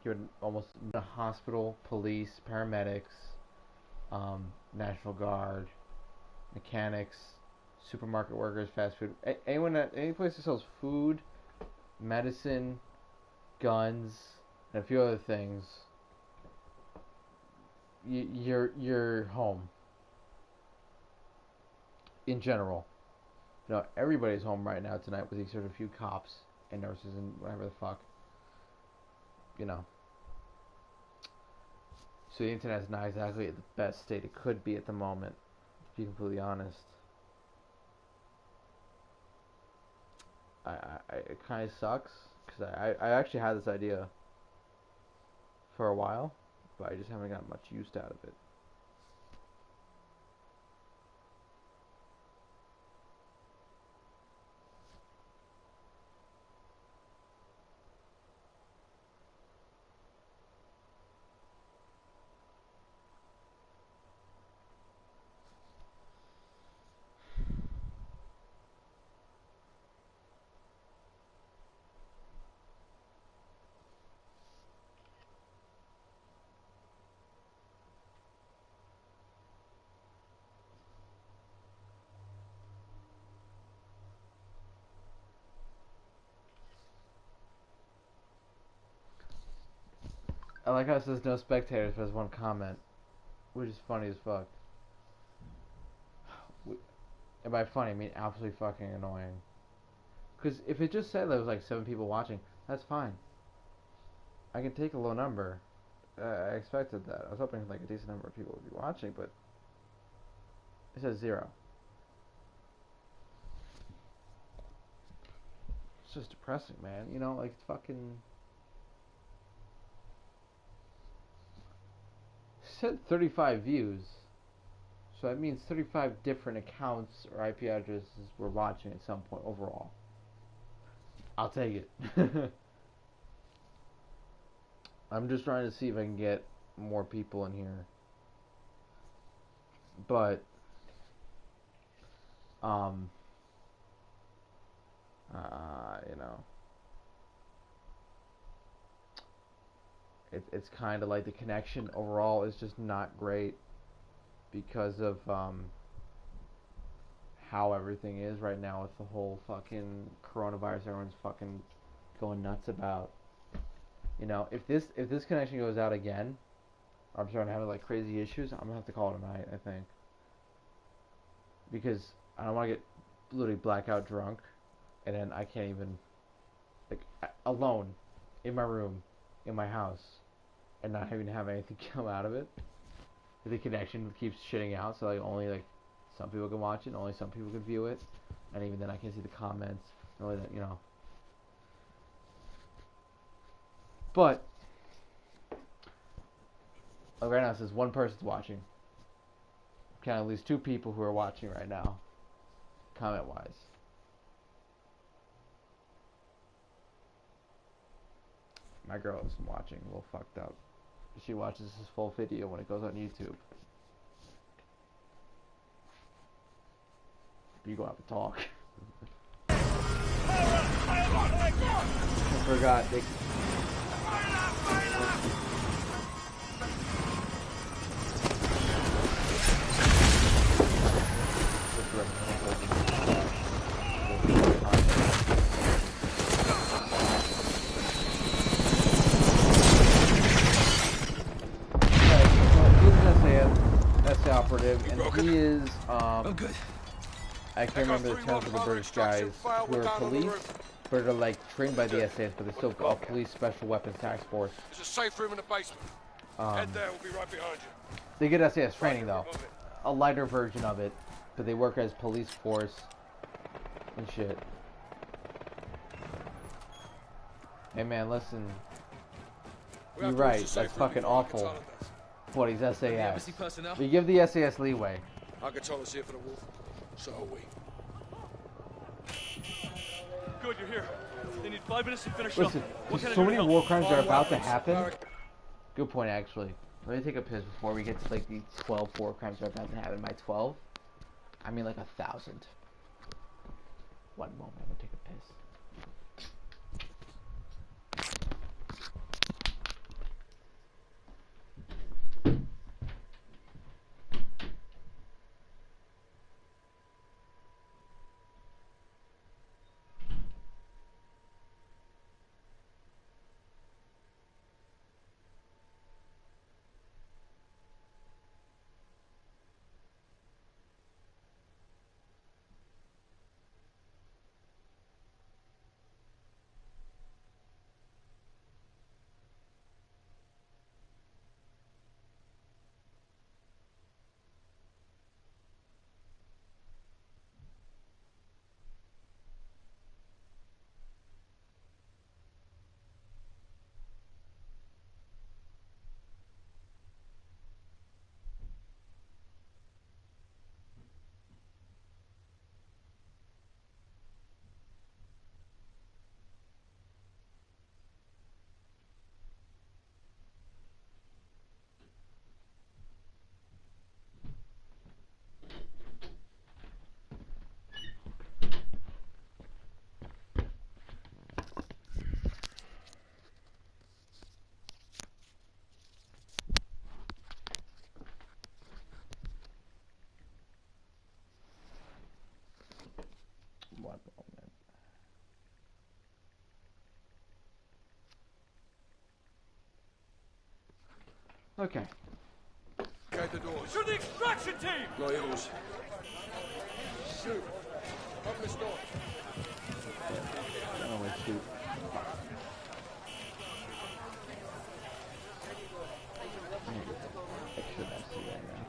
You're almost the hospital, police, paramedics, National Guard, mechanics, supermarket workers, fast food. Anyone at any place that sells food, medicine, guns, and a few other things. You're home. In general, everybody's home right now tonight with except a few cops and nurses and whatever the fuck. So the internet's not exactly at the best state it could be at the moment, to be completely honest. It kind of sucks because I actually had this idea for a while, but I just haven't gotten much use out of it. I like how it says no spectators, but there's one comment, which is funny as fuck. And by funny, I mean absolutely fucking annoying. Because if it just said there was like 7 people watching, that's fine. I can take a low number. I expected that. I was hoping like a decent number of people would be watching, but it says 0. It's just depressing, man. Like it's fucking. It said 35 views. So that means 35 different accounts or IP addresses were watching at some point overall. I'll take it. I'm just trying to see if I can get more people in here. But, it's kind of like the connection overall is just not great because of, how everything is right now with the whole fucking coronavirus everyone's fucking going nuts about. If this connection goes out again, or I'm starting to have like crazy issues, I'm gonna have to call it a night, I think. Because I don't want to get literally blackout drunk, and then I can't even, like, alone, in my room, in my house, and not even have anything come out of it. The connection keeps shitting out, so like only like some people can watch it, only some people can view it, and even then I can't see the comments. Only that, But like right now it says 1 person's watching. Count at least 2 people who are watching right now, comment wise. My girl isn't watching, a little fucked up. She watches this full video when it goes on YouTube. You go have to talk. I forgot. That's the operative, and he is, I'm good. I can't remember the terms of the British guys who are police, but are like trained by the SAS, but they're still a police special weapons task force. There's a safe room in the basement. Head there, we'll be right behind you. They get SAS training though, a lighter version of it, but they work as police force and shit. Hey man, listen, you're right, that's fucking awful. But he's SAS. We give the SAS leeway. Alcatraz is here for the war. So are we. Good, you're here. They need 5 minutes to finish Listen, up. there's so many war crimes that are about to happen. Good point, actually. Let me take a piss before we get to like the 12 war crimes that are about to happen. By 12, I mean like 1,000. One moment, I'm gonna take a piss. Okay. Get the doors. To the extraction team! Got yours. Shoot. Open this door. I don't want to shoot. Extra messy right now.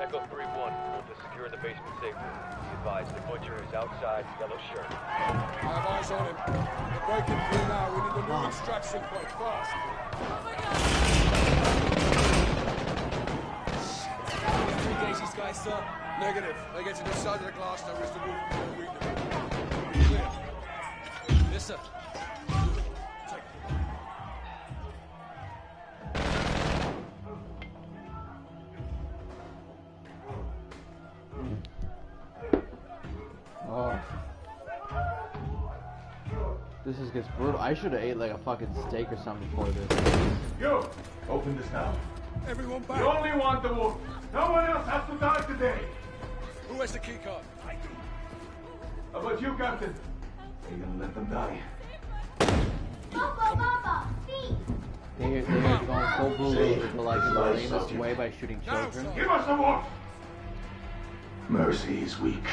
Echo 3-1. Move to secure the basement safely. Be advised, the butcher is outside, yellow shirt. I have eyes on him. We're breaking through now. We need a new extraction point fast. Engage these guys, sir. Negative. They get to this side of the glass now. Where's the roof? No window. Clear. Yes, sir. Oh. This just gets brutal. I should have ate like a fucking steak or something before this. You! Open this now. Everyone back. You only want the wolf. No one else has to die today. Who has the key card? I do. How about you, Captain? Are you gonna let them die? They're going full bully to like in the lamest way by shooting children. Give us the wolf! Mercy is weak.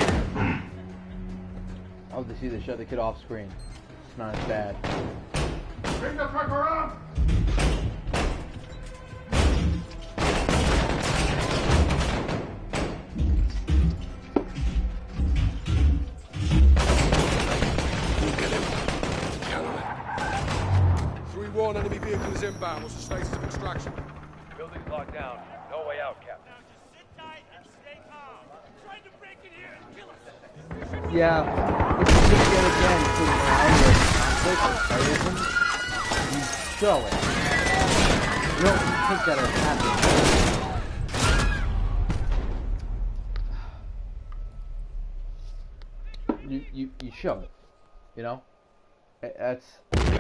Oh, they see they shut the kid off screen. It's not as bad. Bring the truck around! Get him. Handle it. 3-1, enemy vehicles inbound. What's the status of extraction? Building's locked down. No way out, Captain. Yeah, if you just get again to morality of conflict or terrorism, you show it. You don't take that as happening. You show it. You know? That's you got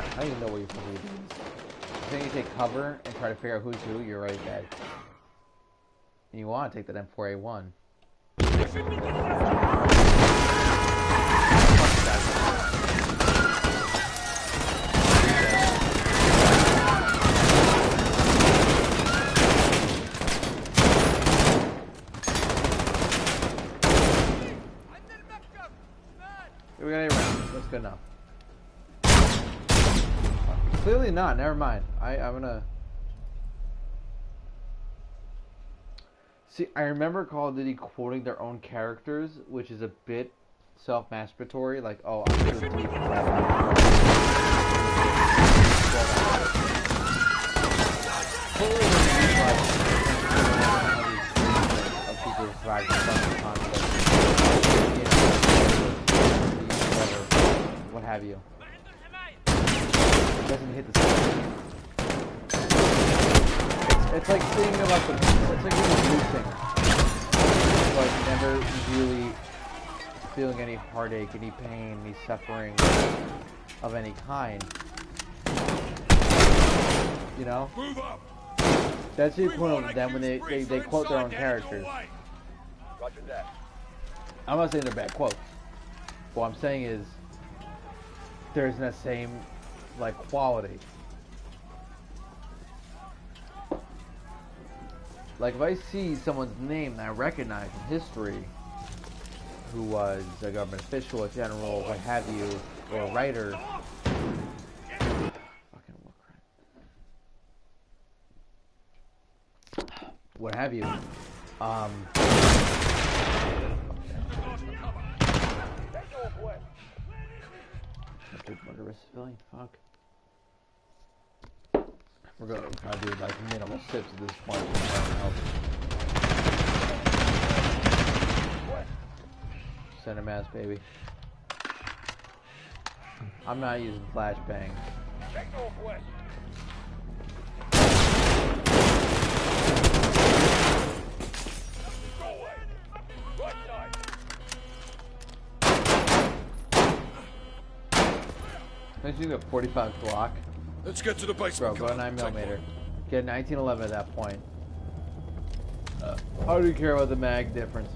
I don't even know what you're supposed to do. I think you take cover and try to figure out who's who, you're already dead. And you want to take that M4A1. We got 8 rounds. That's good enough. Clearly not. Never mind. I'm gonna see. I remember Call of Duty quoting their own characters, which is a bit self-masturbatory. Like, oh, I'm so deep. What have you? Doesn't hit the screen. It's like seeing like it's like reducing, but never really feeling any heartache, any pain, any suffering of any kind. You know? Move up. That's the equivalent of them when they quote their own characters. Roger that. I'm not saying they're bad quotes. What I'm saying is there isn't that same like quality. Like if I see someone's name that I recognize from history, who was a government official, a general, what have you, or a writer, fucking war crime, what have you, murderous civilian, fuck. We're gonna try to do like minimal sips at this point. Center mass, baby. I'm not using flashbang. Check northwest. Go away. Right side. Let's use a 45 Glock. Let's get to the Bro, basement. go to Come on, 9mm. Get a 1911 at that point. I don't care about the mag difference.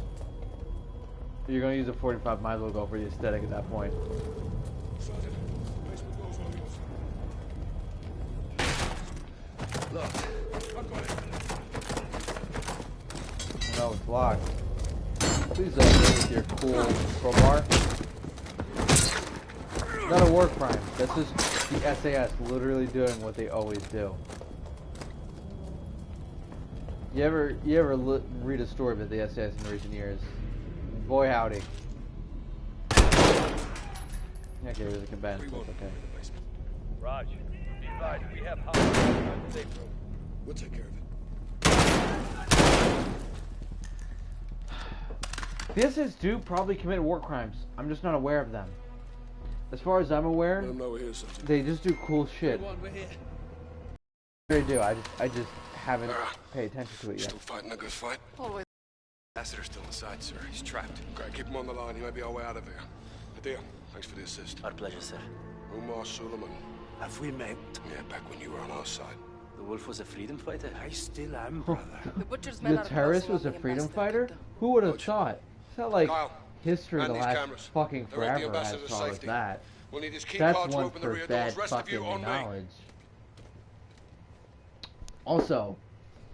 If you're gonna use a 45, might as well go for the aesthetic at that point. Sergeant, basement door's on yours. Locked. I've got it. No, it's locked. Please don't do it with your cool crowbar. Not a war crime. That's just the SAS literally doing what they always do. You ever read a story about the SAS in recent years? Boy howdy. Okay, there's a combatant. That's okay. Raj, be advised, we have hostiles in the safe room. We'll take care of it. The SAS do probably commit war crimes. I'm just not aware of them. As far as I'm aware, Let them know we're here, Sergeant. they just do cool shit. We're here. They do. I just haven't paid attention to it yet. Still fighting a good fight? Ambassador's still inside, sir. He's trapped. Okay, keep him on the line. He may be our way out of here. Nadir, thanks for the assist. Our pleasure, sir. Umar Suleiman. Have we met? Yeah, back when you were on our side. The wolf was a freedom fighter? I still am, brother. The butcher's men The are terrorist closing was a on the freedom ambassador, fighter? Victor. Who would have Coach. thought? It's not like Kyle, history man the these last cameras. fucking They're at the forever has ambassador's taught us safety. that. We'll need his key That's card to one open the for rear bad doors. Rest of you fucking on me. knowledge. Also,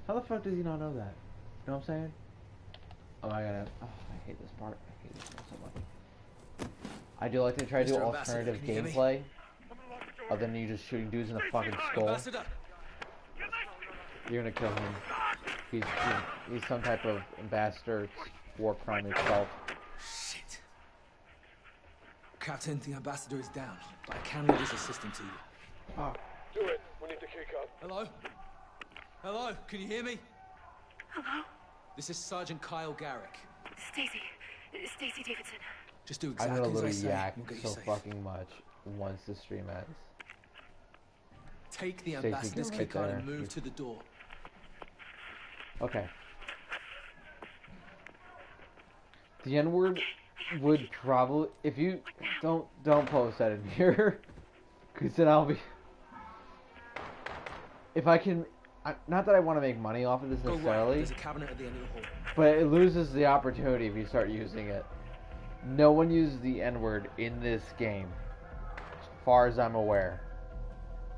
how the fuck does he not know that? You know what I'm saying? Oh, I hate this part. I hate this part so much. I do like to try to do Mr. Ambassador, alternative can you hear me? gameplay. Other than you just shooting dudes in the fucking skull. Ambassador. You're gonna kill him. He's some type of ambassador war crime itself. Shit. Captain, the ambassador is down, but I can leave his assistant to you. Oh, Do it. We need the key card. Hello? Hello? Can you hear me? Hello? This is Sergeant Kyle Garrick. Stacy Davidson. Just do I'm exactly gonna as I literally say. yak We'll get you so safe. fucking much once the stream ends. Take the Stacey, ambassador's get key right card there. and move to the door. Okay. The N-word would probably, if you don't post that in here, because then I'll be. If I can, not that I want to make money off of this Go right. necessarily, There's a cabinet at the end of the hall. but it loses the opportunity if you start using it. No one uses the N-word in this game, as far as I'm aware.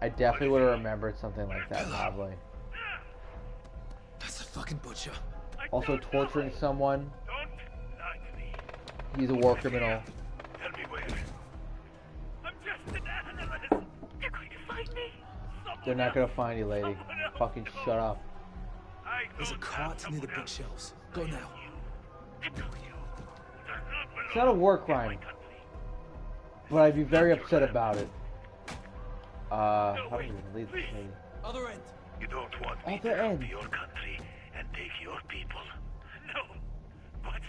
I definitely would have remembered something like that, probably. That's a fucking butcher. Also, torturing someone. He's a war criminal. Tell me where. I'm just an analyst. They're going to find me. They're not gonna find you, lady. Fucking shut up. There's a cart near the bookshelves. Go now. It's not a war crime, but I'd be very upset about it. How do we leave this lady? Other end. You don't want me Other to come end. to your country and take your people. No, but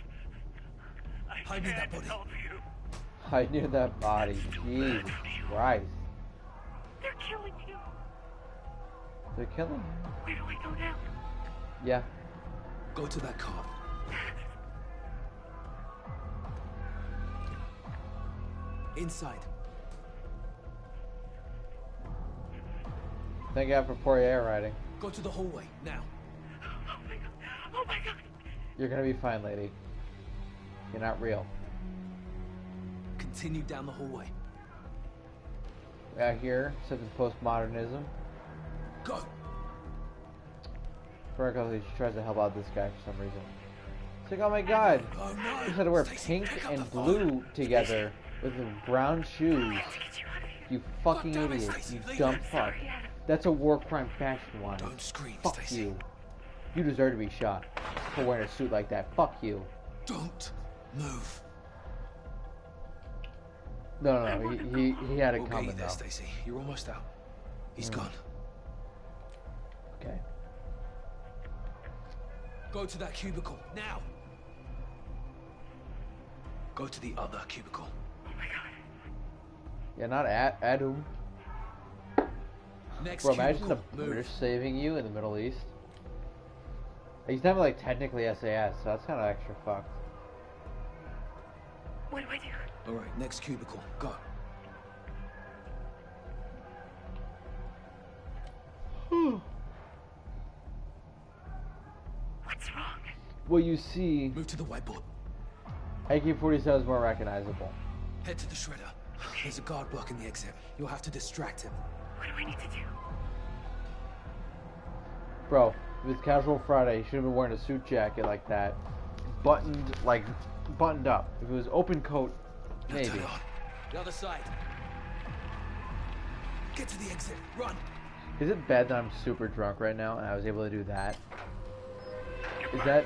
I Hide me that can't body. help you. I knew that body. Jesus Christ. They're killing you. They're killing him. Where do I go now? Yeah. Go to that cart. Inside. Thank God for Poirier riding. Go to the hallway now. Oh my god. Oh my god. You're gonna be fine, lady. You're not real. Continue down the hallway. Out here, such as postmodernism. Go. Frankly, she tries to help out this guy for some reason. It's like, oh my god, Oh no. you had to wear Stacy, pink pick up and the phone. blue together with the brown shoes. You fucking God damn it, idiot. Stacy, You leave dumb it. fuck. That's a war crime fashion line. Don't scream, Fuck Stacy. you. You deserve to be shot for wearing a suit like that. Fuck you. Don't move. No, he had it We'll get you coming there, though. Stacy. You're almost out. He's gone. Okay. Go to that cubicle now. Go to the other cubicle. Yeah, not Adam. Next Bro, imagine the cubicle. British Move. saving you in the Middle East. He's never like technically SAS, so that's kind of extra fucked. What do I do? All right, next cubicle. Go. what you see, Move to the whiteboard. AK-47 is more recognizable. Head to the shredder. There's a guard blocking the exit. You'll have to distract him. What do I need to do? Bro, if it's casual Friday, you should have been wearing a suit jacket like that. Buttoned up. If it was open coat, maybe. Turn on. The other side. Get to the exit. Run. Is it bad that I'm super drunk right now and I was able to do that? Is that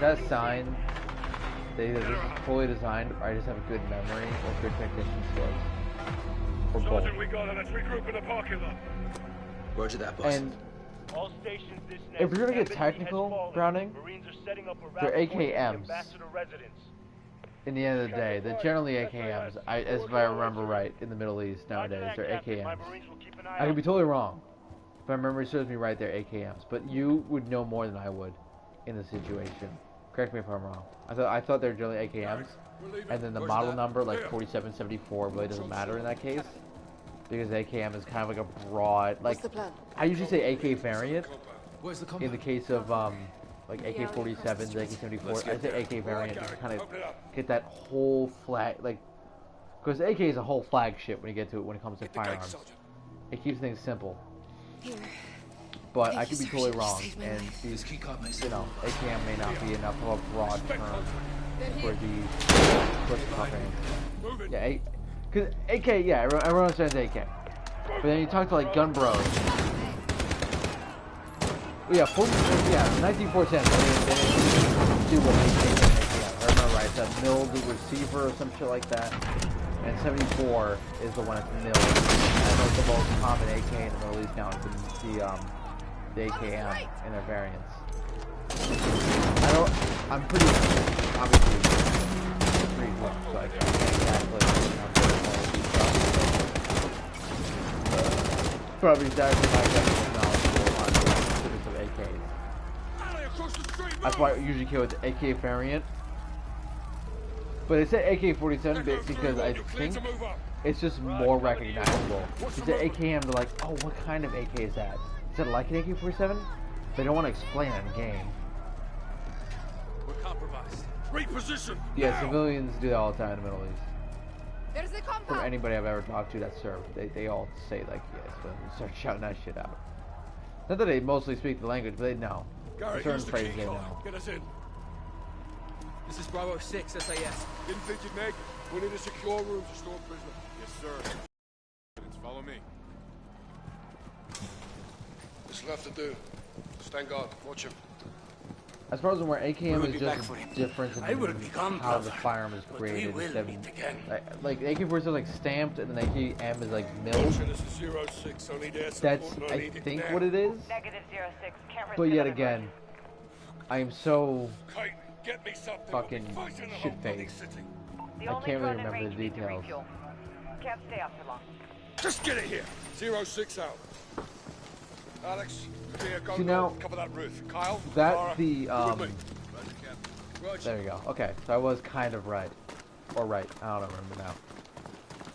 a sign that either this is fully designed or I just have a good memory or good technician skills? Or both. Sergeant, we got it. Let's regroup in the parking lot. Roger that, boss. And All stations this if we're gonna get technical, Browning, Marines are setting up a they're rally point at the AKMs. Ambassador residence. in the end of the day, they're generally AKMs. As if I remember right, in the Middle East nowadays, they're AKMs. I could be totally wrong. If my memory serves me right, they're AKMs. But you would know more than I would in the situation. Correct me if I'm wrong. I thought they were generally AKMs, and then the model number, like 4774, really doesn't matter in that case, because AKM is kind of like a broad, like, I usually say AK variant in the case of like AK-47s, AK-74. I say AK variant just to kind of get that whole flag, like, because AK is a whole flagship when you get to it when it comes to firearms. It keeps things simple. But I could be totally wrong, and these, you know, AKM may not be enough of a broad term for the company. Yeah, because AK, yeah, everyone understands AK. But then you talk to like gun bros. Well, yeah, 1947. They didn't do what AK did in AKM. I remember right, it's a milled receiver or some shit like that. And 74 is the one that's milled. And I know the most common AK in the Middle East now is the AKM and their variants. I'm pretty, obviously, pretty drunk, so I can't exactly probably exactly my technical knowledge on the specifics of AKs. That's why I usually kill with the AK variant. But they say AK-47 because I think it's just more recognizable. You say AKM, they're like, oh, what kind of AK is that? Is it like an AK-47? They don't want to explain it in game. We're compromised. Reposition. Yeah, civilians do that all the time in the Middle East. From anybody I've ever talked to that served, they all say like yes, but start shouting that shit out. Not that they mostly speak the language, but they know. Gary, Certain use the phrases key they card. know. Get us in. This is Bravo 6, SAS. Didn't think you'd make it. We need a secure room to store prisoner. Yes, sir. Follow me. What's left to do? Stand guard. Watch him. As far as I'm aware, AKM is just a difference in become how the brother, firearm is but we created. will Instead meet of, again. like AK-47 is like stamped, and then AKM is like milled. This is 06. I need air That's, support. I think, what it is. Negative 06. Can't risk But yet another again, I am so Kate, get me something. fucking We'll be fighting the whole shit-faced. bloody city. The I only can't really drone in remember range the needs to details. refuel. Can't stay out too long. Just get it here. 06 out. Alex, here, go See, now, cover that roof. Kyle, That's Lara, the, you with me? Roger. there you go. Okay, so I was kind of right. Or right, I don't remember now.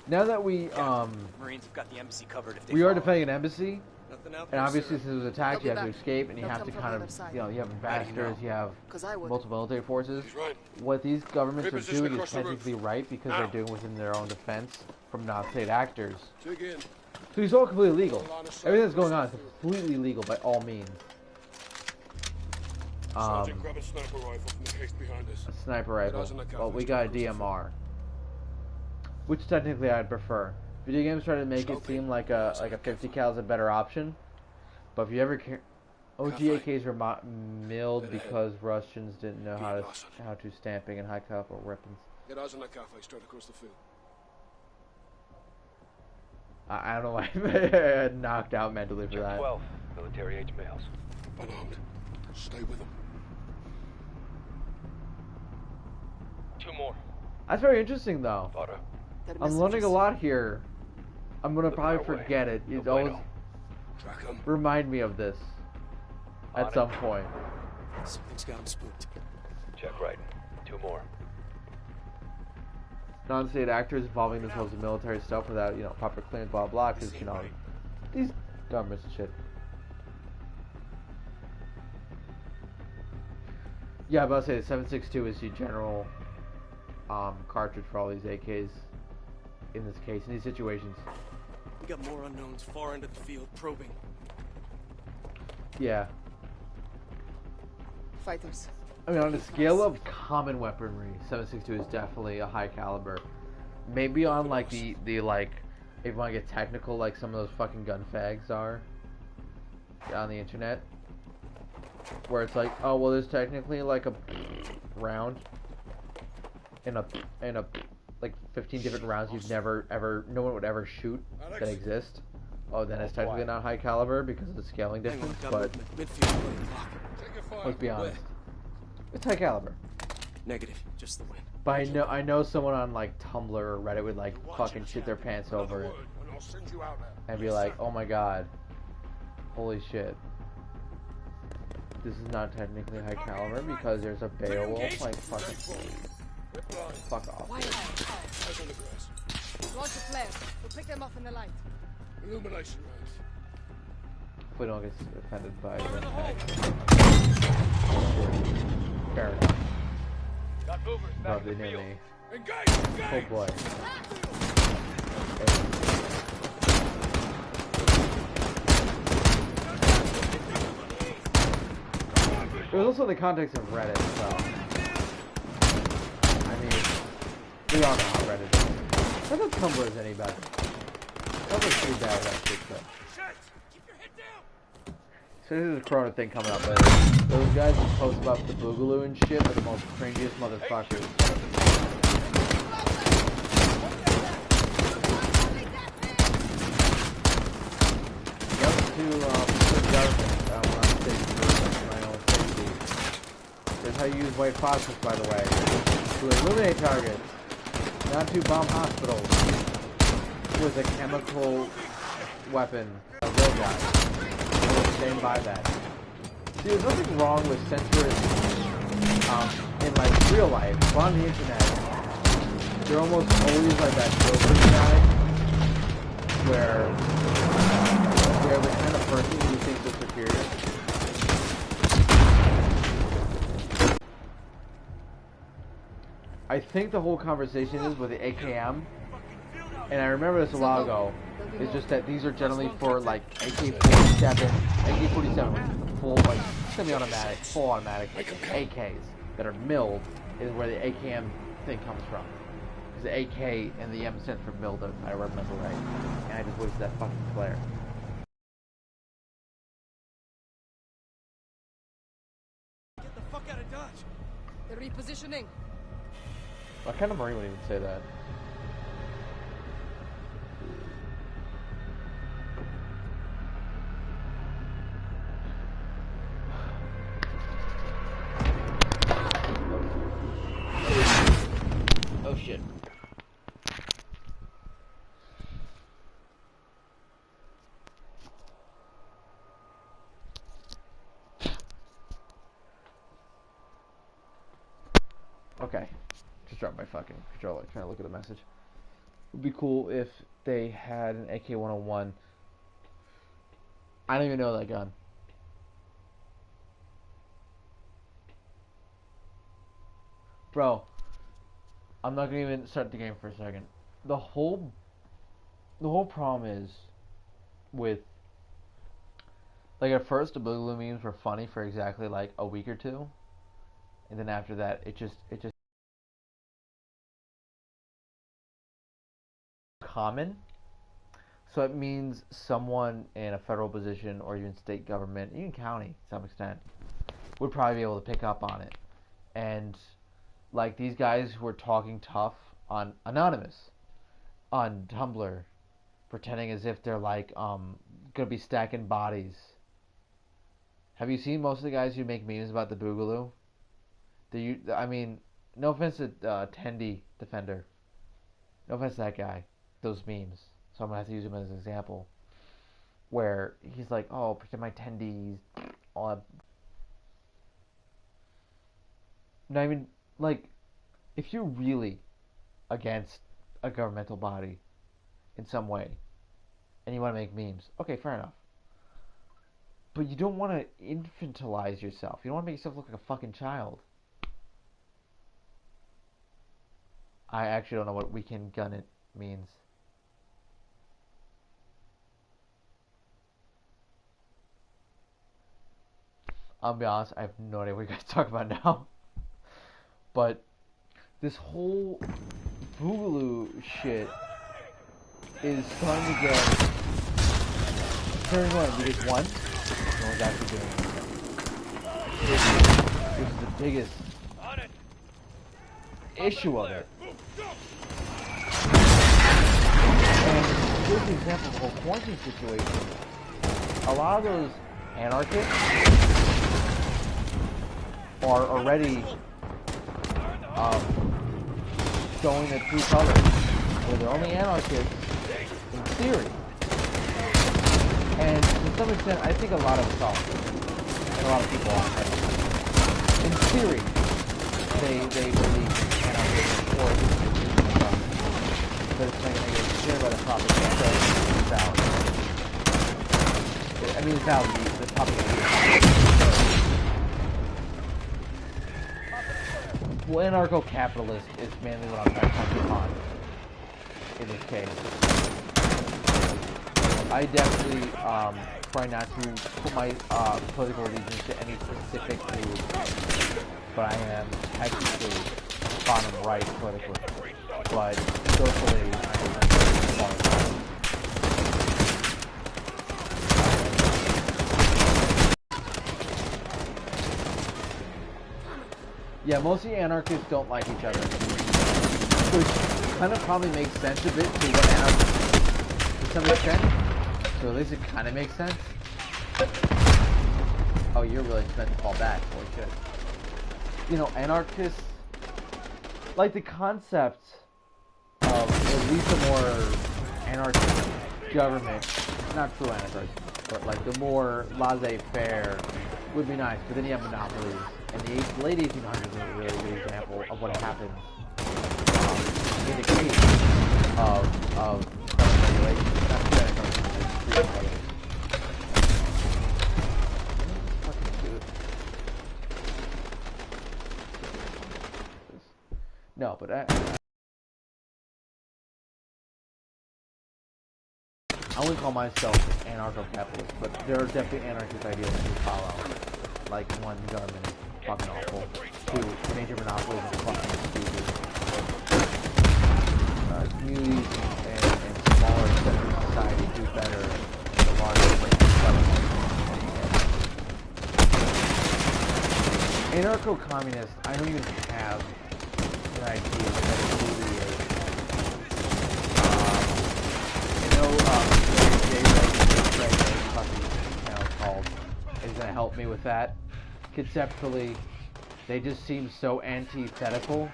Now that we, Marines have got the embassy covered if they we are follow. defending an embassy, Nothing out and there, obviously sir. since it was attacked, you have to escape, and you have to kind of, you know, you have ambassadors, you have multiple military forces. He's right. What these governments are Reposition doing is across the roof. technically right because Now. they're doing within their own defense from non-state actors. Dig in. So it's all completely legal. Everything that's going on is completely legal by all means. Sergeant, grab a sniper rifle from the case behind us. A sniper rifle. Guys in the Well, covers, we got a cruise the DMR, which technically I'd prefer. Video games try to make it seem like a 50 cal is a better option, but if you ever care, OG AKs were milled because Russians didn't know how to stamping and high caliber weapons. Get us in that cafe straight across the field. I don't know why I knocked out mentally for Check that. 12. Military age males. Unarmed. Stay with them. 2 more. That's very interesting though. Butter. I'm learning a lot here. I'm gonna probably my way. forget it. No It always bueno. Track them. remind me of this On at it. some point. Something's got him spooked. Check right. 2 more. Non-state actors involving themselves in military stuff without, you know, proper clearance, blah blah, because, you know, these governments and shit. Yeah, I'm about to say the 7.62 is the general cartridge for all these AKs in this case, in these situations. We got more unknowns far into the field probing. Yeah. Fighters. I mean, on a scale of common weaponry, 7.62 is definitely a high caliber. Maybe on like the like, if you want to get technical, like some of those fucking gun fags are on the internet, where it's like, oh well, there's technically like a round and a like 15 different rounds you've never ever, no one would ever shoot that exist. Oh, then it's technically not high caliber because of the scaling difference, but let's be honest, it's high caliber. Negative, just the wind. But I know someone on like Tumblr or Reddit would like fucking shit their pants over it and be like, oh my god, holy shit, this is not technically high caliber because there's a Beowulf. Like fuck off. Launch a flare. We'll pick them off in the light. Illumination rounds. If we don't get offended by the fair enough. Got movers No, back they in the knew field. me. Engage! Oh boy. There was also the context of Reddit, so I mean, we all know how Reddit is. I don't think Tumblr is any better. Tumblr's pretty bad at that shit, though. So there's a Corona thing coming up later. Those guys who post about the Boogaloo and shit are the most cringiest motherfuckers. The government, when I'm safe for my own safety. Here's how you use white phosphorus, by the way. To illuminate targets, not to bomb hospitals. With a chemical weapon. A real guy. I will stand by that. See, there's nothing wrong with censoring in like real life, but on the internet, they're almost always like that Joker guy, where they're the kind of person who thinks they're superior. I think the whole conversation is with the AKM, and I remember this a while ago, is just that these are generally for like AK-47, AK-47 full, like semi-automatic, full automatic AKs that are milled is where the AKM thing comes from. Because the AK and the M stands for milled, if I remember right. And I just wasted that fucking flare. Get the fuck out of Dodge. They're repositioning. What kind of Marine would even say that? Oh shit. Okay. Just dropped my fucking controller trying to look at a message. It would be cool if they had an AK-101. I don't even know that gun. Bro, I'm not gonna even start the game for a second. The whole problem is with, like, at first the Boogaloo memes were funny for exactly like a week or two, and then after that it just common. So it means someone in a federal position or even state government, even county to some extent, would probably be able to pick up on it. And like these guys who are talking tough on Anonymous on Tumblr, pretending as if they're like gonna be stacking bodies. Have you seen most of the guys who make memes about the Boogaloo? I mean, no offense to Tendy Defender. No offense to that guy. Those memes. So I'm gonna have to use him as an example. Where he's like, "Oh, pretend my tendies." All that. Not even like, if you're really against a governmental body in some way, and you want to make memes, okay, fair enough. But you don't want to infantilize yourself. You don't want to make yourself look like a fucking child. I actually don't know what weekend gun it means. I'll be honest, I have no idea what you guys talk about now. But this whole Boogaloo shit is starting to get turning on because one, no one's actually doing it. Which is the biggest issue of it. And here's an example of the whole quarantine situation. A lot of those anarchists are already showing their true colors. Where they're only anarchists in theory. And to some extent, I think a lot of us are. And a lot of people are. In theory, they believe anarchism or but it's not going to get shared by the propaganda. It's valid. I mean, it's valid. The propaganda. Well, anarcho-capitalist is mainly what I'm trying to touch upon in this case. I definitely try not to put my political allegiance to any specific group, but I am technically bottom right politically. But socially, I'm far right. Yeah, most of the anarchists don't like each other, which kind of probably makes sense a bit to what anarchists to some extent. So at least it kind of makes sense. Oh, you're really meant to fall back. Holy shit. You know, anarchists like the concept of at least a more anarchist government. Not true anarchist, but like the more laissez-faire would be nice. But then you have monopolies. And the late 1800s is a really good example of what happens in the case of regulation. Not too anarchist, it's free others. No, but I wouldn't call myself anarcho-capitalist, but there are definitely anarchist ideas that we follow. Like, one, the government is fucking awful. Two, major monopolies are fucking stupid. Communities and smaller sectors of society do better than larger government. Anarcho-communist, I don't even have an idea what that truly is. Is going to help me with that. Conceptually, they just seem so antithetical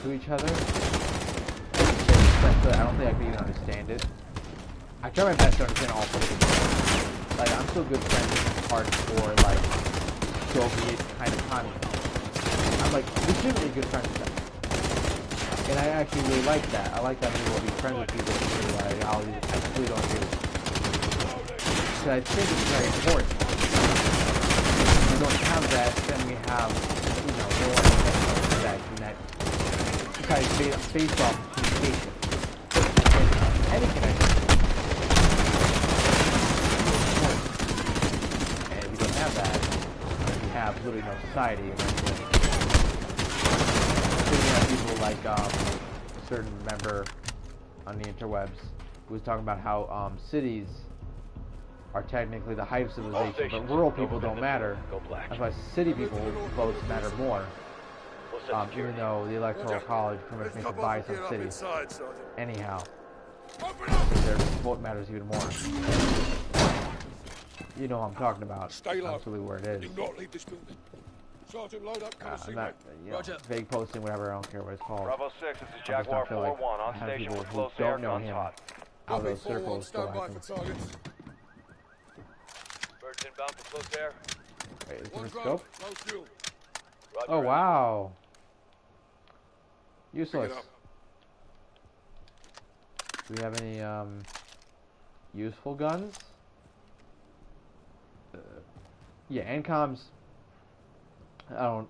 to each other. I don't think I can even understand it. I try my best to understand all three. Like, I'm still good friends with hardcore, like, Soviet kind of communists. I'm, like, legitimately good friends with them. And I actually really like that. I like that I'm able to be friends with people who I actually don't agree with. So I think it's very important. If we don't have that, then we have, you know, no one that society based off communication. Any connection. And if we don't have that, we have literally no society. And then you have people like a certain member on the interwebs who was talking about how cities are technically the height of civilization, but rural people don't matter. That's why city people votes matter more. Even though the Electoral College pretty much makes a bias on cities. Anyhow, their vote matters even more. You know what I'm talking about. That's really where it is. I'm not, you know, vague posting, whatever, I don't care what it's called. Bravo 6, this is Jaguar 4-1 on station with close air, guns hot. Out of those circles, so I can... Birds inbound for close air. Wait, is there a scope? Roger, Oh, wow. Useless. Do we have any, useful guns? Yeah, and comms. I don't...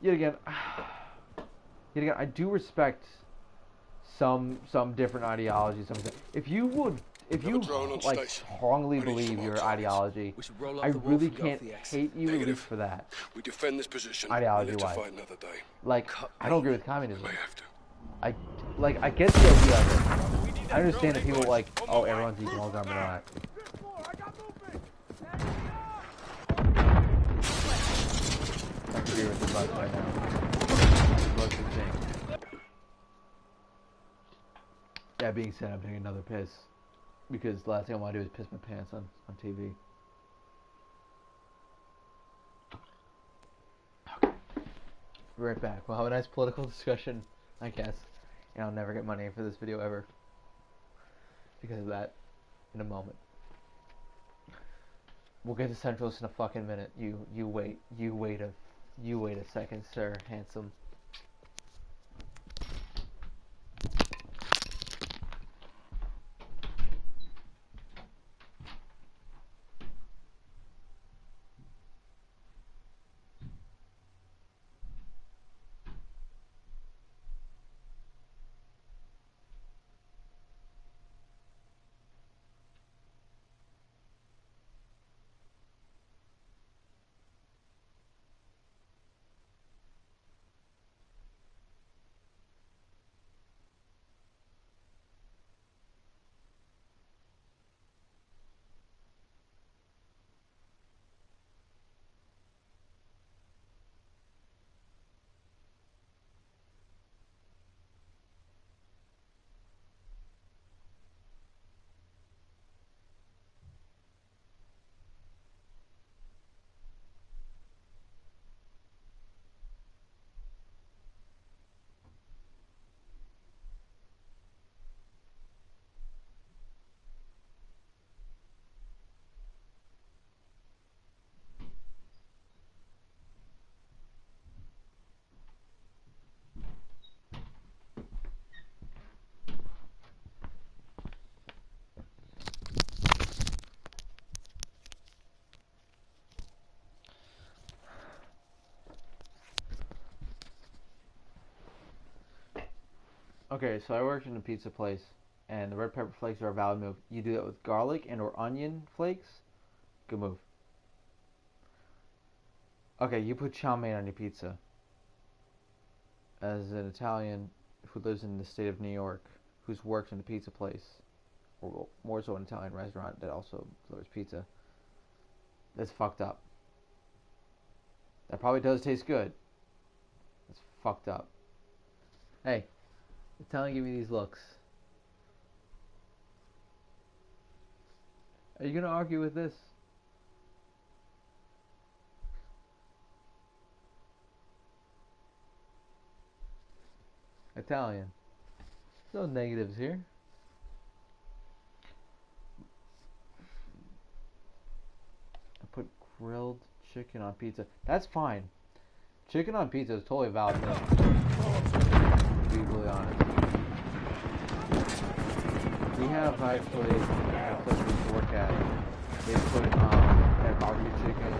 Yet again, Yet again, I do respect some different ideologies. If you like strongly believe your ideology, I really can't hate you at least for that. We defend this position. Ideology-wise, Fight another day. like I don't agree with communism. I get the idea of it. I understand that people like, oh, everyone's equal, government, and all that. I agree with the bus right now. Most insane. That being said, I'm taking another piss because the last thing I want to do is piss my pants on TV. Okay. Be right back. We'll have a nice political discussion, I guess. And I'll never get money for this video ever because of that in a moment. We'll get to Centralist in a fucking minute. You wait a second, sir, handsome. Okay, so I worked in a pizza place, and the red pepper flakes are a valid move. You do that with garlic and or onion flakes, good move. Okay, you put chow mein on your pizza. As an Italian who lives in the state of New York, who's worked in a pizza place, or more so an Italian restaurant that also delivers pizza, that's fucked up. That probably does taste good. It's fucked up. Hey, Italian, give me these looks. Are you gonna argue with this? Italian. No negatives here. I put grilled chicken on pizza. That's fine. Chicken on pizza is totally valid. To be really honest. We have actually a place we work at. They put they have barbecue chicken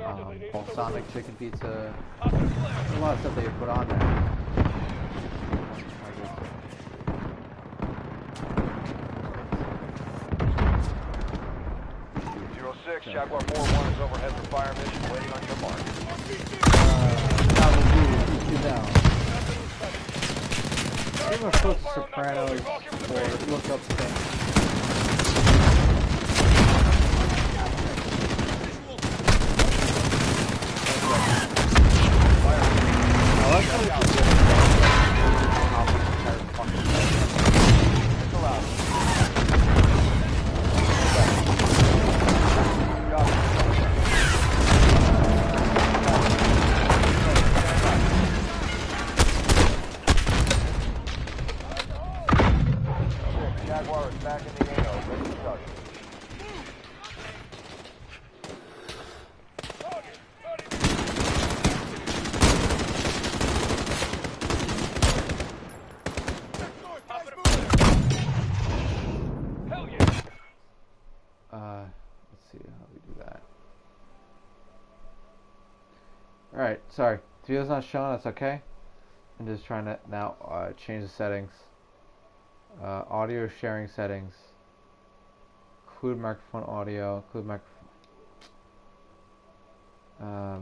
and balsamic chicken pizza. There's a lot of stuff they put on there. 06, Jaguar 4-1 is overhead for fire mission, waiting on your mark. Give a foot Sopranos or look up things. Jaguar is back in the AO, ready to start. Let's see how we do that. Alright, sorry. The video's not showing, that's okay. I'm just trying to now change the settings. Audio sharing settings. Include microphone audio. Include microphone.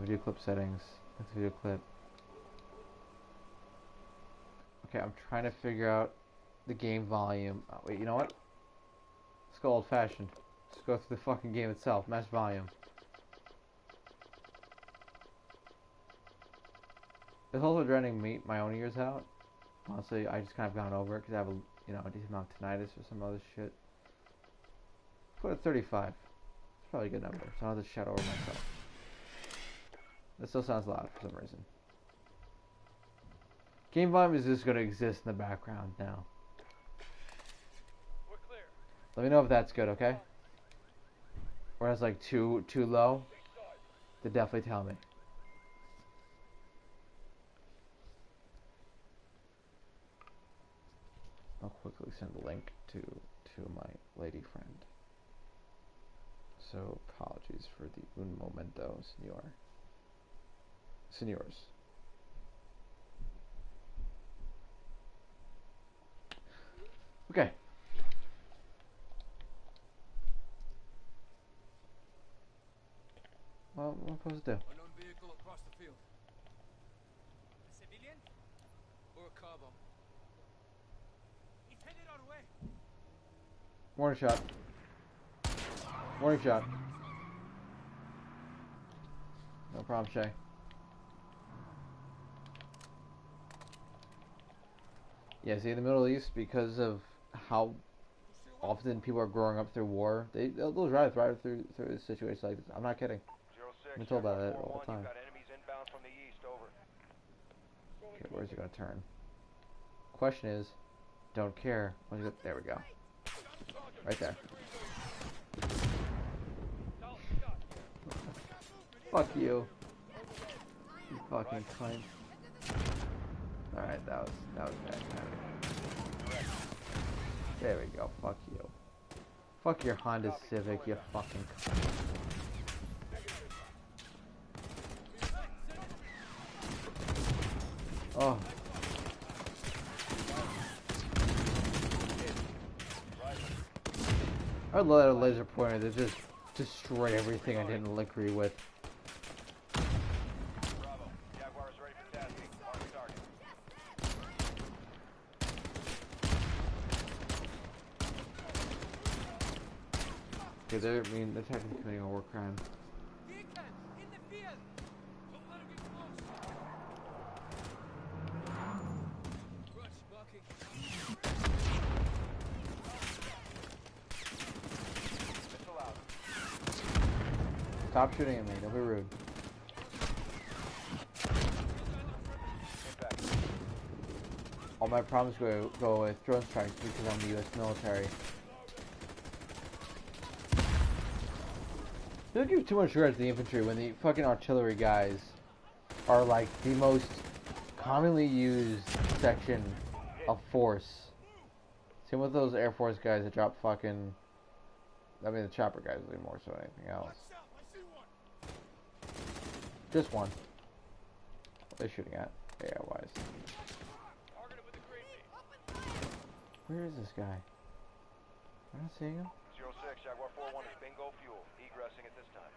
Video clip settings. That's video clip. Okay, I'm trying to figure out the game volume. Oh, wait, you know what? Let's go old fashioned. Let's go through the fucking game itself. Max volume. It's also dreading my own ears out. Honestly, I just kind of gone over it because I have a decent amount of tinnitus or some other shit. Put it at 35. It's probably a good number, so I don't have to shout over myself. This still sounds loud for some reason. Game volume is just going to exist in the background now. We're clear. Let me know if that's good, okay? Or it's like too low. Then definitely tell me. I'll quickly send the link to my lady friend. So apologies for the un momento, senors. Okay. Well, what am I supposed to do? Unknown vehicle across the field. A civilian? Or a car bomb. He's headed our way. Warning shot. Warning shot. No problem, Shay. Yeah, see, in the Middle East, because of how often people are growing up through war, they'll drive right through a situation like this. I'm not kidding. 06, I'm told about that Jaguar all the 4-1, time. you've got enemies inbound from the east, over. Okay, where's it gonna turn? Question is, don't care. There we go. Right there. Fuck you. You fucking cunt. Alright, that was bad. There we go. Fuck you. Fuck your Honda Civic, you fucking cunt. Oh. I love that laser pointer that just destroyed everything I didn't agree with. Bravo. Jaguar is ready for tasking. Mark the target. Okay, they're technically committing a war crime. Vehicle! In the field! Don't let him get close! Rush, marking. Missile out. Stop shooting at me, don't be rude. Impact. All my problems go with drone strikes because I'm the US military. They don't give too much credit to the infantry when the fucking artillery guys are like the most commonly used section of force. Same with those Air Force guys that drop fucking... I mean the chopper guys really more so than anything else. Just one. What are they shooting at? Yeah, wise. Where is this guy? I'm not seeing him. 06, Jaguar 4-1 is bingo fuel. Egressing at this time.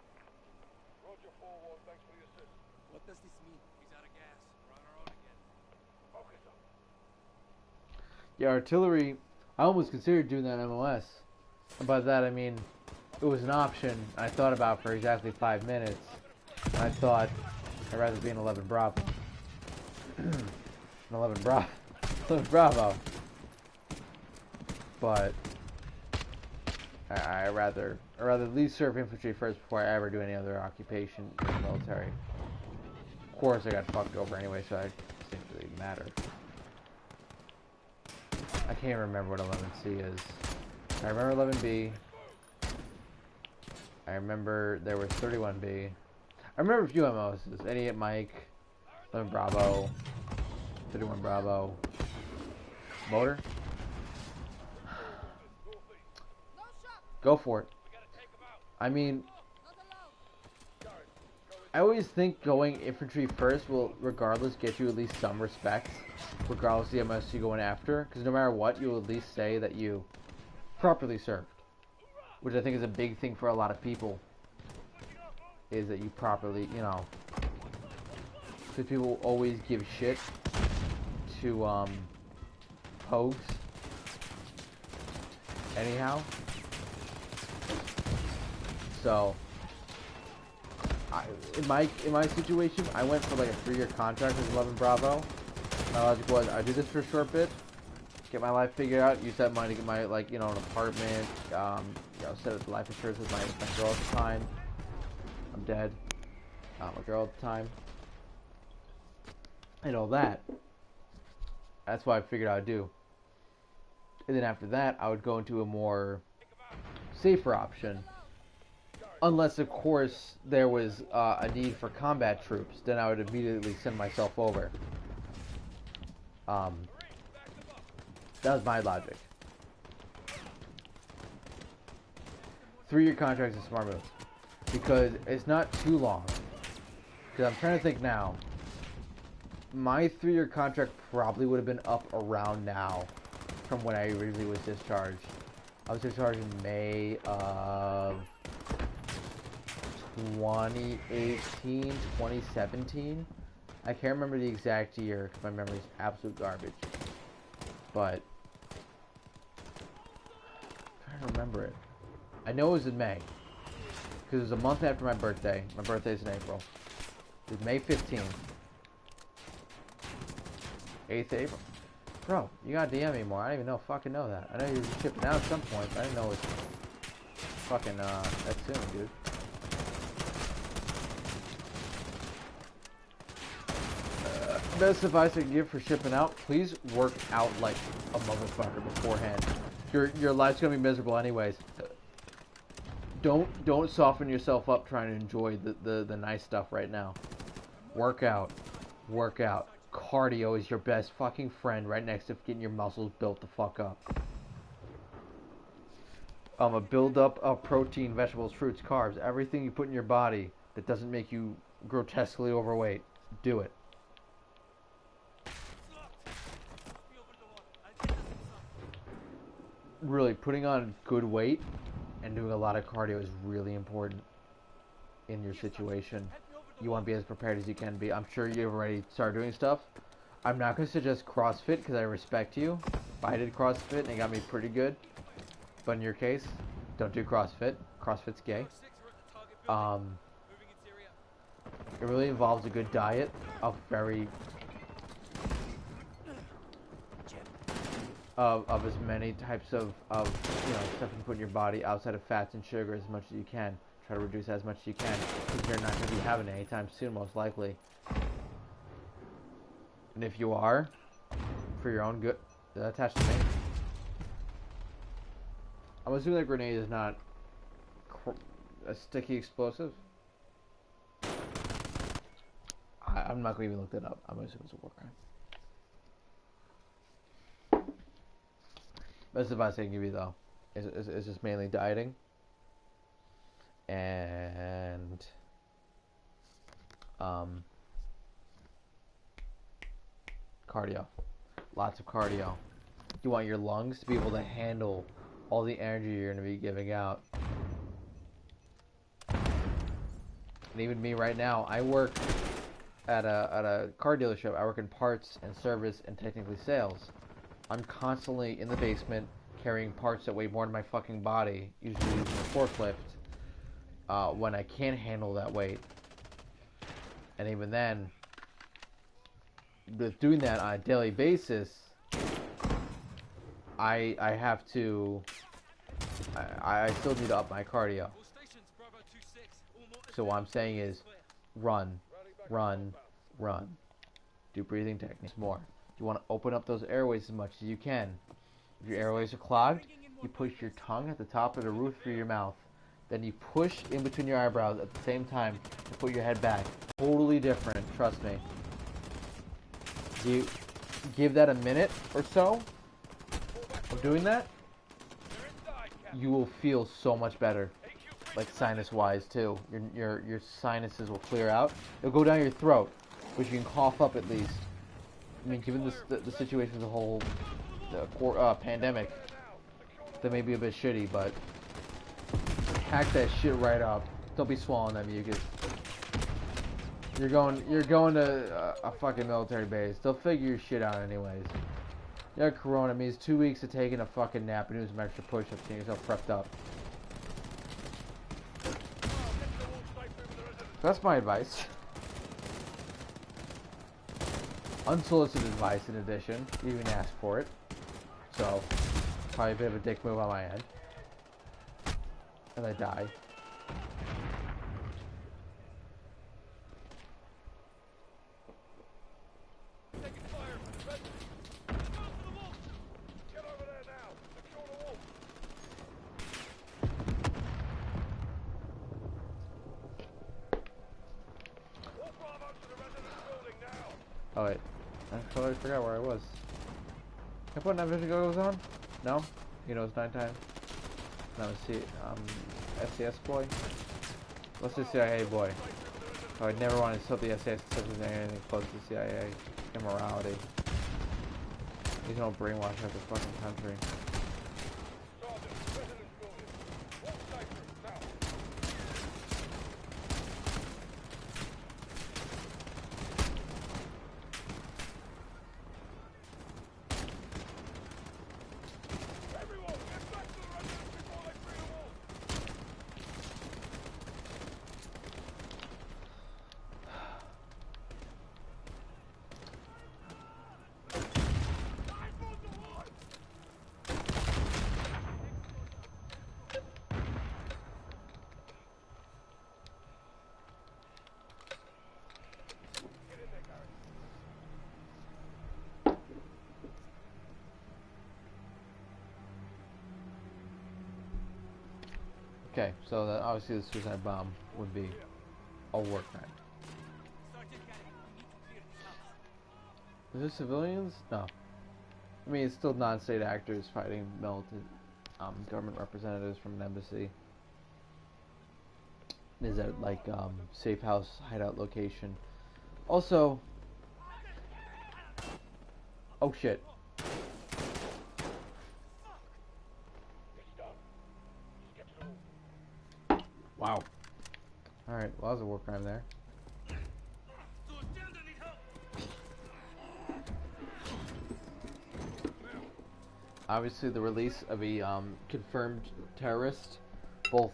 Roger, 4-1, thanks for the assist. What does this mean? He's out of gas. We're on our own again. Focus up. Yeah, artillery, I almost considered doing that MOS. And by that I mean, it was an option I thought about for exactly 5 minutes. And I thought, I'd rather be an 11 Bravo. An 11 Bravo. 11 Bravo. But, I rather at least serve infantry first before I ever do any other occupation in the military. Of course I got fucked over anyway, so it didn't really matter. I can't remember what 11C is. I remember 11B. I remember there was 31B. I remember a few MOSs. 88 Mike, 11 Bravo, 31 Bravo. Motor? Go for it. I mean, I always think going infantry first will, regardless, get you at least some respect, regardless of the MS you're going after. Because no matter what, you'll at least say that you properly served, which I think is a big thing for a lot of people. Is that you properly, you know, because people always give shit to pogues. Anyhow, so in my situation, I went for like a 3-year contract with 11 Bravo. My logic was, I do this for a short bit, get my life figured out, use that money to get my, like, you know, an apartment, you know, set up life insurance with my girl at the time. I'm dead. Not my girl at the time. And all that. That's what I figured I would do. And then after that, I would go into a more safer option. Unless, of course, there was a need for combat troops, then I would immediately send myself over. That was my logic. 3-year contract is a smart move. Because it's not too long. Because I'm trying to think now. My 3-year contract probably would have been up around now from when I originally was discharged. I was discharged in May of 2018, 2017. I can't remember the exact year because my memory is absolute garbage. But I'm trying to remember it. I know it was in May. Because it was a month after my birthday. My birthday's in April. It was May 15th. 8th April. Bro, you gotta DM me more. I didn't even fucking know that. I know you were shipping out at some point, but I didn't know it was fucking that soon, dude. Best advice I can give for shipping out, please work out like a motherfucker beforehand. Your life's gonna be miserable anyways. Don't soften yourself up trying to enjoy the nice stuff right now. Work out. Work out. Cardio is your best fucking friend right next to getting your muscles built the fuck up. A build up of protein, vegetables, fruits, carbs, everything you put in your body that doesn't make you grotesquely overweight. Do it. Really, putting on good weight and doing a lot of cardio is really important in your situation. You want to be as prepared as you can be. I'm sure you've already started doing stuff. I'm not going to suggest CrossFit because I respect you. I did CrossFit and it got me pretty good. But in your case, don't do CrossFit. CrossFit's gay. It really involves a good diet of very... Of as many types of you know, stuff you put in your body outside of fats and sugar as much as you can. Try to reduce as much as you can because you're not going to be having it anytime soon, most likely. And if you are, for your own good, attached to me. I'm assuming that grenade is not a sticky explosive. I'm not going to even look that up. I'm assuming it's a war crime. Best advice I can give you though is just mainly dieting and cardio. Lots of cardio. You want your lungs to be able to handle all the energy you're going to be giving out. And even me right now, I work at a car dealership. I work in parts and service and technically sales. I'm constantly in the basement carrying parts that weigh more than my fucking body, usually using a forklift, when I can't handle that weight. And even then, with doing that on a daily basis, I have to, I still need to up my cardio. So what I'm saying is, run, run, run. Do breathing techniques more. You want to open up those airways as much as you can. If your airways are clogged, you push your tongue at the top of the roof through your mouth. Then you push in between your eyebrows at the same time to put your head back. Totally different, trust me. You give that a minute or so of doing that, you will feel so much better. like sinus-wise too. Your sinuses will clear out. It'll go down your throat, which you can cough up at least. I mean, given this, the situation of the whole pandemic, that may be a bit shitty, but hack that shit right up. Don't be swallowing that mucus. You're going to a fucking military base. They'll figure your shit out anyways. Yeah, corona means 2 weeks of taking a fucking nap and doing some extra push-ups to get yourself prepped up. That's my advice. Unsolicited advice in addition. You even asked for it. So, probably a bit of a dick move on my end. And I die. Oh wait, I totally forgot where I was. Can I put night vision goggles on? No? You know it's nighttime. No, SCS boy. Let's do CIA boy. Oh, I'd never want to insult the SAS except if there's anything close to CIA immorality. He's gonna brainwash half the fucking country. Okay, so obviously the suicide bomb would be a war crime. Is there civilians? No. I mean, it's still non-state actors fighting militant government representatives from an embassy. Is that like safe house hideout location? Also, oh shit. Wow. Alright, well that was a war crime there. Obviously the release of a confirmed terrorist, both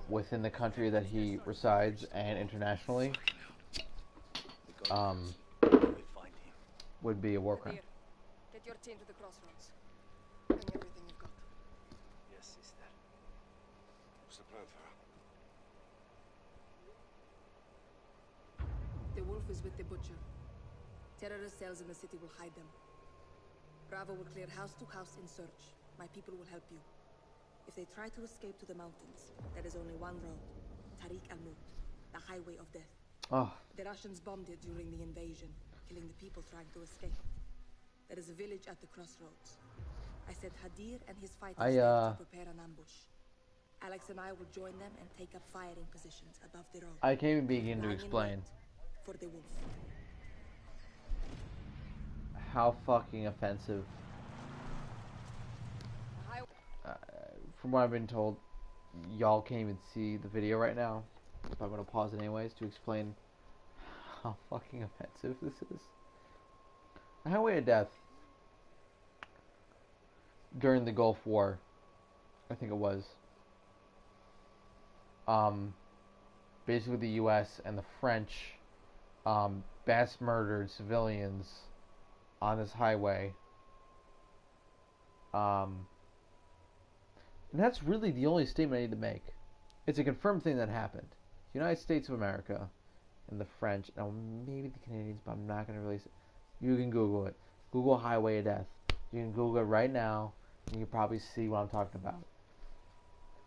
within the country that he resides and internationally, would be a war crime. Get your team to the crossroads. Bring everything you've got. Yes, sister. What's the plan, Farah? The wolf is with the butcher. Terrorist cells in the city will hide them. Bravo will clear house to house in search. My people will help you. If they try to escape to the mountains, there is only one road. Tariq al-Mut, the highway of death. Oh. The Russians bombed it during the invasion, killing the people trying to escape. There is a village at the crossroads. I sent Hadir and his fighters there to prepare an ambush. Alex and I will join them and take up firing positions above the road. I can't even begin to explain for the wolf. How fucking offensive. From what I've been told, y'all can't even see the video right now. But I'm gonna pause it anyways to explain how fucking offensive this is. The highway of death during the Gulf War, I think it was. Basically the U.S. and the French mass murdered civilians on this highway. And that's really the only statement I need to make. It's a confirmed thing that happened. The United States of America and the French, now maybe the Canadians, but I'm not going to release it. You can Google it. Google Highway of Death. You can Google it right now, and you can probably see what I'm talking about.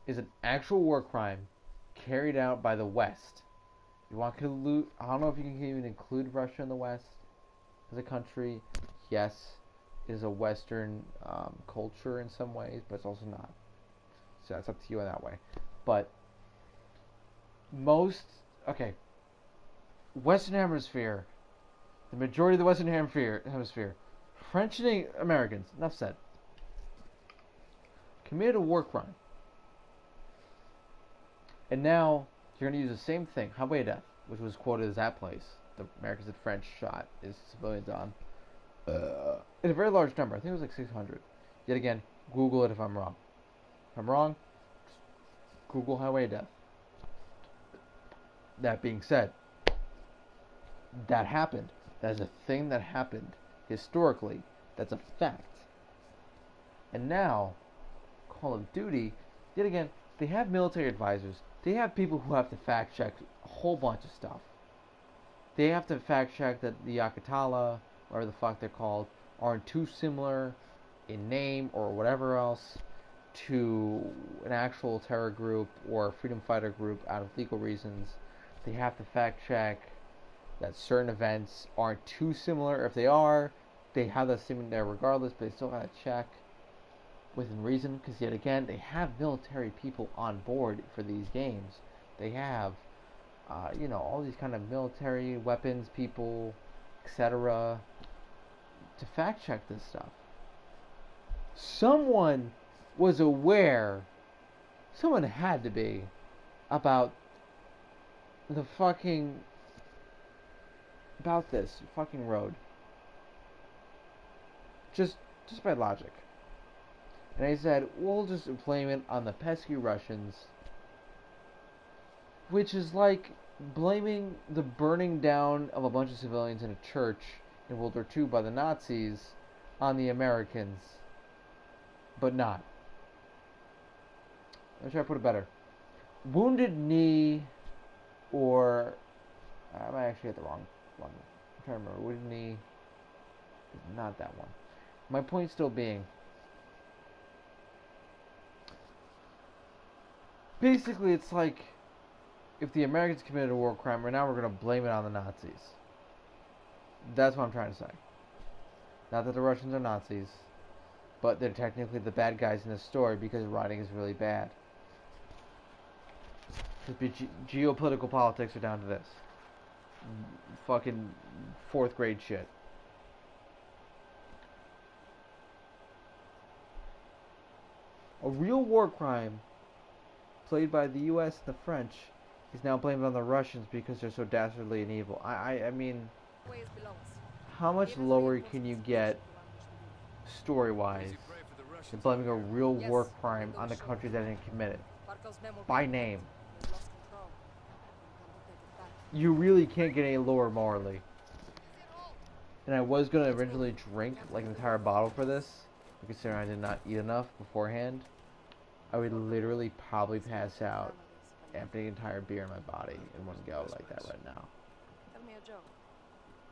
It's an actual war crime carried out by the West. You want to include, I don't know if you can even include Russia in the West as a country. Yes, it is a Western culture in some ways, but it's also not. So that's up to you in that way. But most okay, Western Hemisphere, the majority of the Western Hemisphere, French and Americans, enough said, committed a war crime. And now you're going to use the same thing, highway death, which was quoted as that place. The Americans and French shot is civilians on. In a very large number. I think it was like 600. Yet again, Google it if I'm wrong. If I'm wrong, Google highway death. That being said, that happened. That is a thing that happened historically. That's a fact. And now, Call of Duty, yet again, they have military advisors. They have people who have to fact check a whole bunch of stuff. They have to fact check that the Yakatala, whatever the fuck they're called, aren't too similar in name or whatever else to an actual terror group or a freedom fighter group out of legal reasons. They have to fact check that certain events aren't too similar. If they are, they have that statement there regardless, but they still gotta check within reason, because yet again, they have military people on board for these games. They have, all these kind of military weapons people, etc., to fact check this stuff. Someone was aware, someone had to be, about the fucking, about this fucking road. Just by logic. And I said, we'll just blame it on the pesky Russians. Which is like blaming the burning down of a bunch of civilians in a church in World War II by the Nazis on the Americans. But not. Let me try to put it better. Wounded Knee, or I might actually get the wrong one. I'm trying to remember. Wounded Knee is not that one. My point still being, basically it's like if the Americans committed a war crime, right now we're going to blame it on the Nazis. That's what I'm trying to say. Not that the Russians are Nazis, but they're technically the bad guys in this story because writing is really bad. Geopolitical politics are down to this. Fucking 4th grade shit. A real war crime played by the US and the French is now blamed on the Russians because they're so dastardly and evil. I mean, how much lower can you get story-wise than blaming a real war crime on the country that didn't commit it? By name. You really can't get any lower morally. And I was going to originally drink like an entire bottle for this, but considering I did not eat enough beforehand, I would literally probably pass out, emptying an entire beer in my body in one go like that right now. Tell me a joke.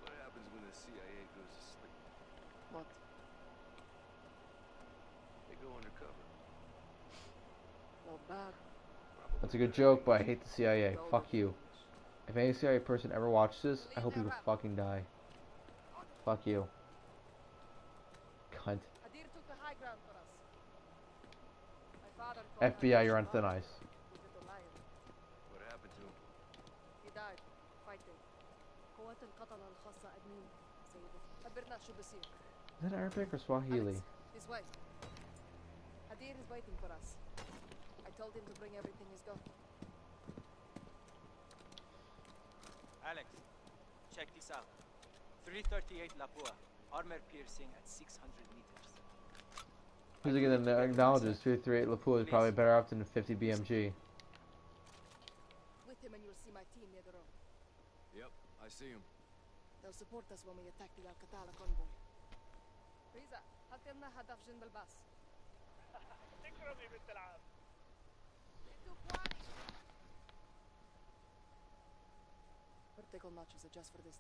What happens when the CIA goes to sleep? What? They go undercover. Not bad. That's a good joke, but I hate the CIA. Fuck you. If any CIA person ever watches this, I hope you fucking die. Fuck you. Cunt. Adir took the high ground for us. My father called FBI, you're on thin ice. What happened to him? He died fighting. قوات القتلة الخاصة أدمين سيدي. خبرنا شو بصير. Is that Arabic or Swahili? Alex, this way. Adir is waiting for us. I told him to bring everything he's got. Alex, check this out. 338 Lapua, armor piercing at 600 meters. Who's it gonna acknowledge this? 238 Lapua is probably better off than 50 BMG. With him and you'll see my team near the road. Yep, I see him. They'll support us when we attack the Al-Qatala convoy. Riza, هات لنا هدف جنب الباص. تكرمي بنت العم. Vertical notches are just for this.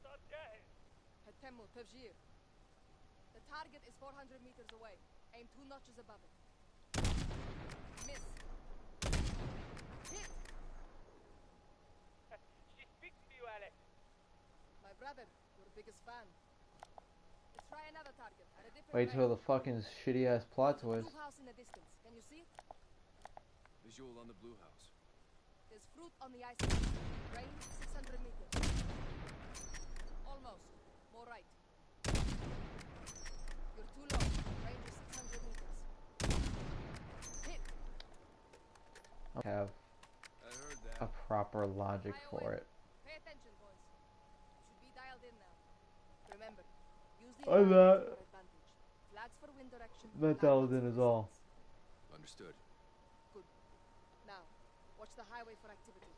صار جاهز. هتموا تفجير. The target is 400 meters away. Aim 2 notches above it. Miss. Hit! She speaks to you, Alex. My brother, your biggest fan. Let's try another target at a different Wait till angle. the fucking shitty ass plot twist. Blue house in the distance. Can you see it? Visual on the blue house. There's fruit on the ice. Range 600 meters. Almost. More right. You're too low. Range is 600 meters. Hit. Have I heard that. a proper logic for it. Pay attention, boys. You should be dialed in now. Remember, use the I'm environment not. to our advantage. Flags for wind direction. That dialed in is all. Understood. Good. Now, watch the highway for activity.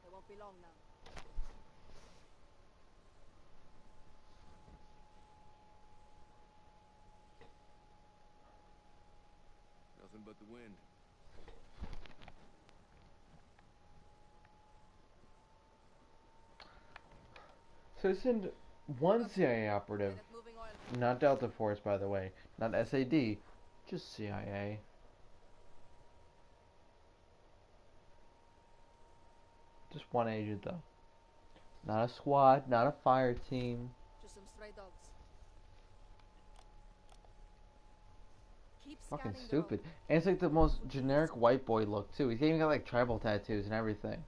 They won't be long now. Nothing but the wind. So send one CIA operative, Get moving oil. not Delta Force, by the way, not SAD, just CIA. Just one agent though. Not a squad, not a fire team. Just some stray dogs. Keep Fucking scanning the stupid. road. And it's like the most generic white boy look too. He's even got like tribal tattoos and everything.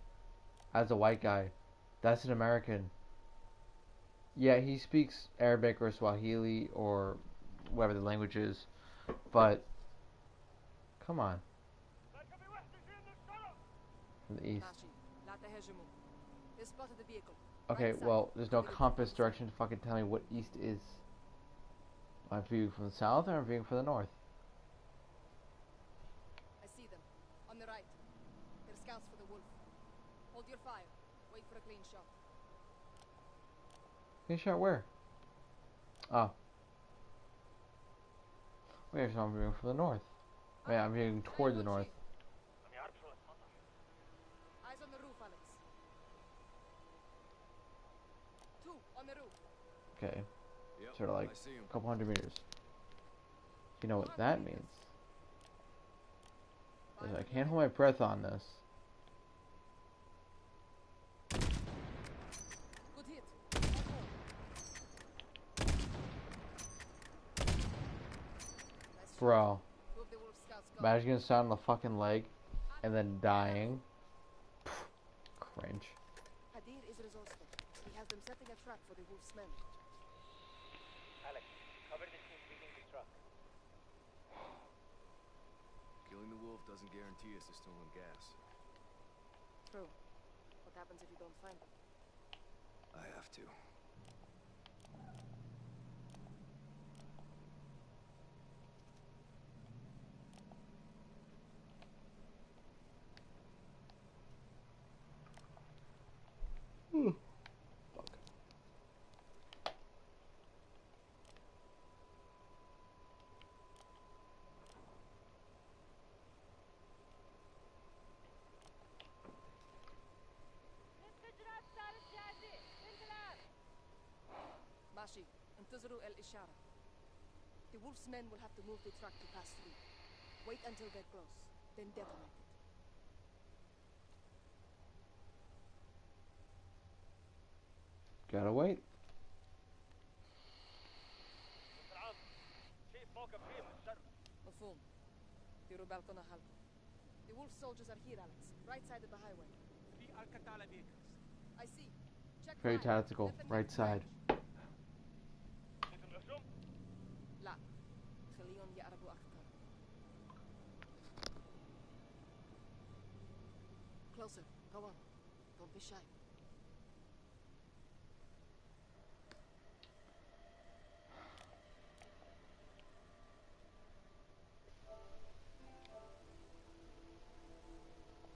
As a white guy. That's an American. Yeah, he speaks Arabic or Swahili or whatever the language is. But come on. From the east. Mashi, la tehejimu. They spotted the vehicle. Okay, Right side. well, there's no Ready to compass move. direction to fucking tell me what east is. Am I viewing from the south or am I viewing from the north? I see them. On the right. They're scouts for the wolf. Hold your fire. Wait for a clean shot. Clean shot where? Oh. Wait, so I'm viewing from the north. Yeah, I'm viewing toward the north. Eyes on the roof, Alex. 2 on the roof. Okay. Yep, Sort of like I see him. a couple hundred meters. You know what that means? Is I can't hold my breath on this. Good hit. Nice Bro. shot. Two of the wolf scouts go. Imagine getting shot in the fucking leg and then dying. Pfft, cringe. Hadir is resourceful. He has them setting a trap for the wolf's men. Alex, cover the team leading the truck. Killing the wolf doesn't guarantee us the stolen gas. True. What happens if you don't find them? I have to. Mashi, انتظروا الإشارة. The wolf's men will have to move the truck to pass through. Wait until they're close, then detonate it. Gotta wait. مفهوم. ديروا بالكم حالكم. The wolf soldiers are here, Alex. Right side of the highway. 3 Alcatala vehicles. I see. Check Very fire. tactical. Let them Right get side. range. لا. خليهم يقربوا أكثر. Closer. Go on. Don't be shy.